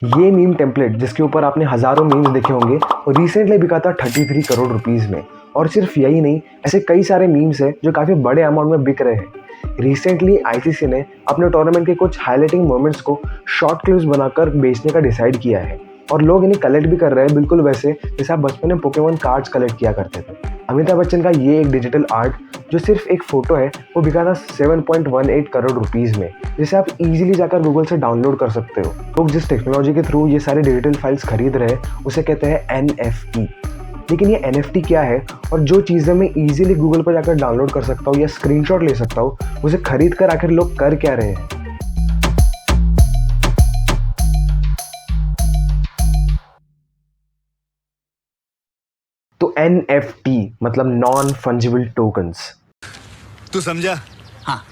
ये meme template जिसके ऊपर आपने हज़ारों मीम्स देखे होंगे और रिसेंटली बिका था 33 करोड़ रुपीज़ में। और सिर्फ यही नहीं, ऐसे कई सारे मीम्स हैं जो काफ़ी बड़े अमाउंट में बिक रहे हैं। रिसेंटली आईसीसी ने अपने टूर्नामेंट के कुछ हाईलाइटिंग मोमेंट्स को शॉर्ट क्लिप्स बनाकर बेचने का डिसाइड किया है और लोग इन्हें कलेक्ट भी कर रहे हैं, बिल्कुल वैसे जैसे आप बचपन में पोकेमॉन कार्ड्स कलेक्ट किया करते थे। अमिताभ बच्चन का ये एक डिजिटल आर्ट जो सिर्फ एक फ़ोटो है वो बिका था 7.18 करोड़ रुपीज़ में, जिसे आप इजीली जाकर गूगल से डाउनलोड कर सकते हो। लोग जिस टेक्नोलॉजी के थ्रू ये सारे डिजिटल फाइल्स खरीद रहे हैं उसे कहते हैं NFT। लेकिन ये NFT क्या है और जो चीज़ें मैं इजीली गूगल पर जाकर डाउनलोड कर सकता हूँ या स्क्रीनशॉट ले सकता हूँ, उसे खरीद कर आखिर लोग कर क्या रहे हैं? तो NFT मतलब नॉन फंजिबल टोकन्स। तू समझा? हाँ।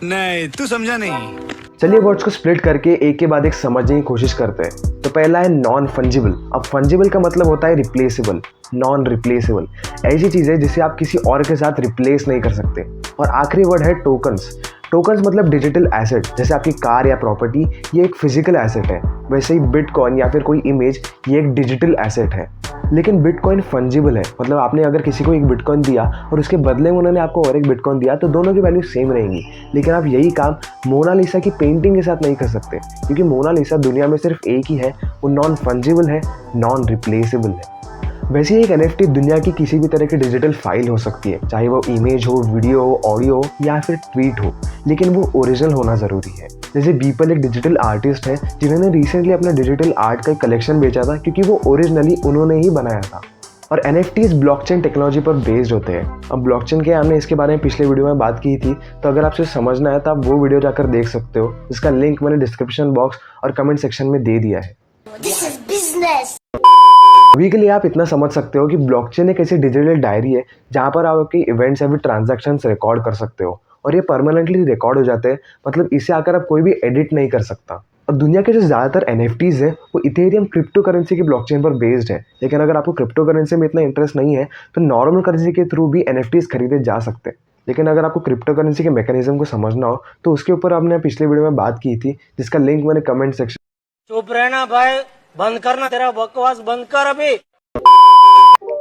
नहीं, तू समझा नहीं। चलिए वर्ड्स को स्प्लिट करके एक के बाद एक समझने की कोशिश करते हैं। तो पहला है नॉन फंजिबल। अब फंजिबल का मतलब होता है रिप्लेसेबल, नॉन रिप्लेसेबल, ऐसी चीज़ है जिसे आप किसी और के साथ रिप्लेस नहीं कर सकते। और आखिरी वर्ड है टोकन्स। टोकन्स मतलब डिजिटल एसेट, जैसे आपकी कार या प्रॉपर्टी, ये एक फिजिकल एसेट है। वैसे ही बिटकॉइन या फिर कोई इमेज, ये एक डिजिटल एसेट है। लेकिन बिटकॉइन फंजिबल है, मतलब आपने अगर किसी को एक बिटकॉइन दिया और उसके बदले में उन्होंने आपको और एक बिटकॉइन दिया तो दोनों की वैल्यू सेम रहेगी। लेकिन आप यही काम मोनालिसा की पेंटिंग के साथ नहीं कर सकते, क्योंकि मोनालिसा दुनिया में सिर्फ एक ही है, वो नॉन फंजिबल है, नॉन रिप्लेसेबल है। वैसे ही एक NFT दुनिया की किसी भी तरह की डिजिटल फाइल हो सकती है, चाहे वो इमेज हो, वीडियो हो, ऑडियो हो या फिर ट्वीट हो, लेकिन वो ओरिजिनल होना ज़रूरी है। जैसे बीपल एक डिजिटल आर्टिस्ट है जिन्होंने रिसेंटली अपना डिजिटल आर्ट का कलेक्शन बेचा था, क्योंकि वो ओरिजिनली उन्होंने ही बनाया था। और NFTs ब्लॉकचेन टेक्नोलॉजी पर बेस्ड होते हैं। अब ब्लॉकचेन के हमने इसके बारे में पिछले वीडियो में बात की थी, तो अगर आपसे समझना है तो आप वो वीडियो जाकर देख सकते हो, जिसका लिंक मैंने डिस्क्रिप्शन बॉक्स और कमेंट सेक्शन में दे दिया है। This is business. अभी के लिए आप इतना समझ सकते हो कि ब्लॉकचेन एक ऐसी डिजिटल डायरी है जहाँ पर आप आपके इवेंट्स या फिर ट्रांजैक्शंस रिकॉर्ड कर सकते हो और ये परमानेंटली रिकॉर्ड हो जाते हैं, मतलब इसे आकर आप कोई भी एडिट नहीं कर सकता। और दुनिया के जो ज़्यादातर NFTs हैं वो इथेरियम क्रिप्टो करेंसी की ब्लॉकचेन पर बेस्ड है। लेकिन अगर आपको क्रिप्टो करेंसी में इतना इंटरेस्ट नहीं है तो नॉर्मल करेंसी के थ्रू भी NFTs खरीदे जा सकते हैं। लेकिन अगर आपको क्रिप्टो करेंसी के मैकेनिज्म को समझना हो तो उसके ऊपर हमने पिछले वीडियो में बात की थी, जिसका लिंक मैंने कमेंट सेक्शन। चुप रहना भाई, बंद करना, तेरा बकवास बंद कर अभी।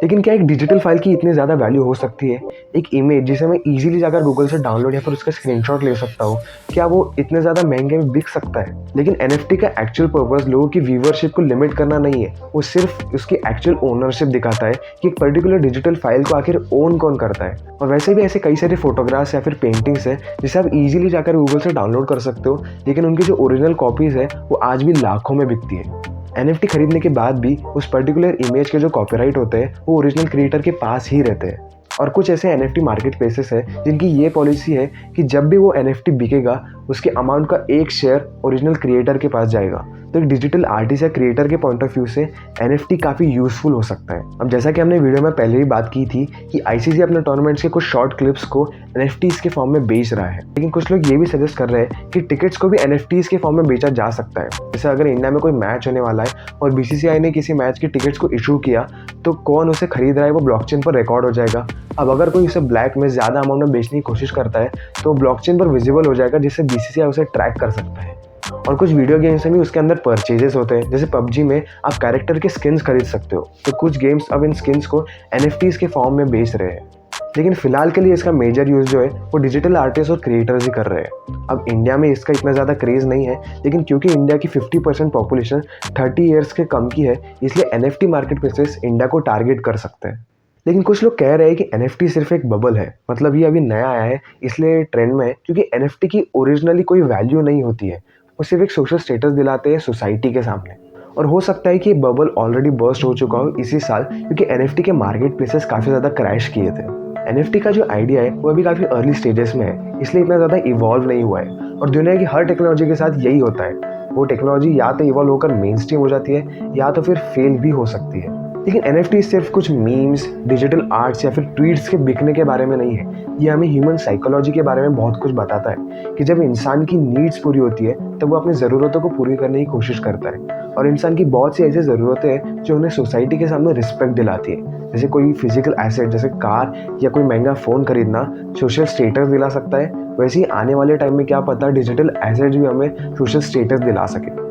लेकिन क्या एक डिजिटल फाइल की इतनी ज़्यादा वैल्यू हो सकती है? एक इमेज जिसे मैं इजीली जाकर गूगल से डाउनलोड या फिर उसका स्क्रीनशॉट ले सकता हूँ, क्या वो इतने ज़्यादा महंगे में बिक सकता है? लेकिन NFT का एक्चुअल पर्पस लोगों की व्यूवरशिप को लिमिट करना नहीं है, वो सिर्फ उसकी एक्चुअल ओनरशिप दिखाता है कि एक पर्टिकुलर डिजिटल फाइल को आखिर ओन कौन करता है। और वैसे भी ऐसे कई सारे फोटोग्राफ्स या फिर पेंटिंग्स हैं जिसे आप इजीली जाकर गूगल से डाउनलोड कर सकते हो, लेकिन उनकी जो ओरिजिनल कॉपीज़ है वो आज भी लाखों में बिकती है। NFT खरीदने के बाद भी उस पर्टिकुलर इमेज के जो कॉपीराइट होते हैं वो ओरिजिनल क्रिएटर के पास ही रहते हैं। और कुछ ऐसे NFT मार्केट प्लेसेस हैं जिनकी ये पॉलिसी है कि जब भी वो NFT बिकेगा उसके अमाउंट का एक शेयर ओरिजिनल क्रिएटर के पास जाएगा। तो एक डिजिटल आर्टिस्ट या क्रिएटर के पॉइंट ऑफ व्यू से NFT काफ़ी यूज़फुल हो सकता है। अब जैसा कि हमने वीडियो में पहले ही बात की थी कि ICC अपने टूर्नामेंट्स के कुछ शॉर्ट क्लिप्स को NFTs के फॉर्म में बेच रहा है, लेकिन कुछ लोग ये भी सजेस्ट कर रहे हैं कि टिकट्स को भी NFTs के फॉर्म में बेचा जा सकता है। जैसे अगर इंडिया में कोई मैच होने वाला है और BCCI ने किसी मैच की टिकट्स को इशू किया तो कौन उसे खरीद रहा है वो ब्लॉकचेन पर रिकॉर्ड हो जाएगा। अब अगर कोई उसे ब्लैक में ज़्यादा अमाउंट में बेचने की कोशिश करता है तो ब्लॉकचेन पर विजिबल हो जाएगा, जिससे BCCI उसे ट्रैक कर सकता है। और कुछ वीडियो गेम्स में भी उसके अंदर परचेजेस होते हैं, जैसे PUBG में आप कैरेक्टर के स्किन्स खरीद सकते हो, तो कुछ गेम्स अब इन स्किन्स को NFTs के फॉर्म में बेच रहे हैं। लेकिन फिलहाल के लिए इसका मेजर यूज़ जो है वो डिजिटल आर्टिस्ट और क्रिएटर्स ही कर रहे हैं। अब इंडिया में इसका इतना ज़्यादा क्रेज़ नहीं है, लेकिन क्योंकि इंडिया की 50% पॉपुलेशन 30 ईयर्स के कम की है, इसलिए NFT मार्केट प्लेसेस इंडिया को टारगेट कर सकते हैं। लेकिन कुछ लोग कह रहे हैं कि NFT सिर्फ एक बबल है, मतलब ये अभी नया आया है इसलिए ट्रेंड में है, क्योंकि NFT की ओरिजिनली कोई वैल्यू नहीं होती है, वो सिर्फ एक सोशल स्टेटस दिलाते हैं सोसाइटी के सामने। और हो सकता है कि बबल ऑलरेडी बर्स्ट हो चुका हो इसी साल, क्योंकि NFT के मार्केट प्लेसेस काफ़ी ज़्यादा क्रैश किए थे। NFT का जो आइडिया है वो अभी काफ़ी अर्ली स्टेजेस में है, इसलिए इतना ज़्यादा इवॉल्व नहीं हुआ है। और दुनिया की हर टेक्नोलॉजी के साथ यही होता है, वो टेक्नोलॉजी या तो इवॉल्व होकर मेन स्ट्रीम हो जाती है या तो फिर फेल भी हो सकती है। लेकिन NFT सिर्फ कुछ मीम्स, डिजिटल आर्ट्स या फिर ट्वीट्स के बिकने के बारे में नहीं है, ये हमें ह्यूमन साइकोलॉजी के बारे में बहुत कुछ बताता है कि जब इंसान की नीड्स पूरी होती है तब वो अपनी ज़रूरतों को पूरी करने की कोशिश करता है। और इंसान की बहुत सी ऐसी ज़रूरतें हैं जो उन्हें सोसाइटी के सामने रिस्पेक्ट दिलाती है, जैसे कोई फिजिकल एसेट जैसे कार या कोई महंगा फ़ोन खरीदना सोशल स्टेटस दिला सकता है, वैसे ही आने वाले टाइम में क्या पता डिजिटल एसेट्स भी हमें सोशल स्टेटस दिला सके।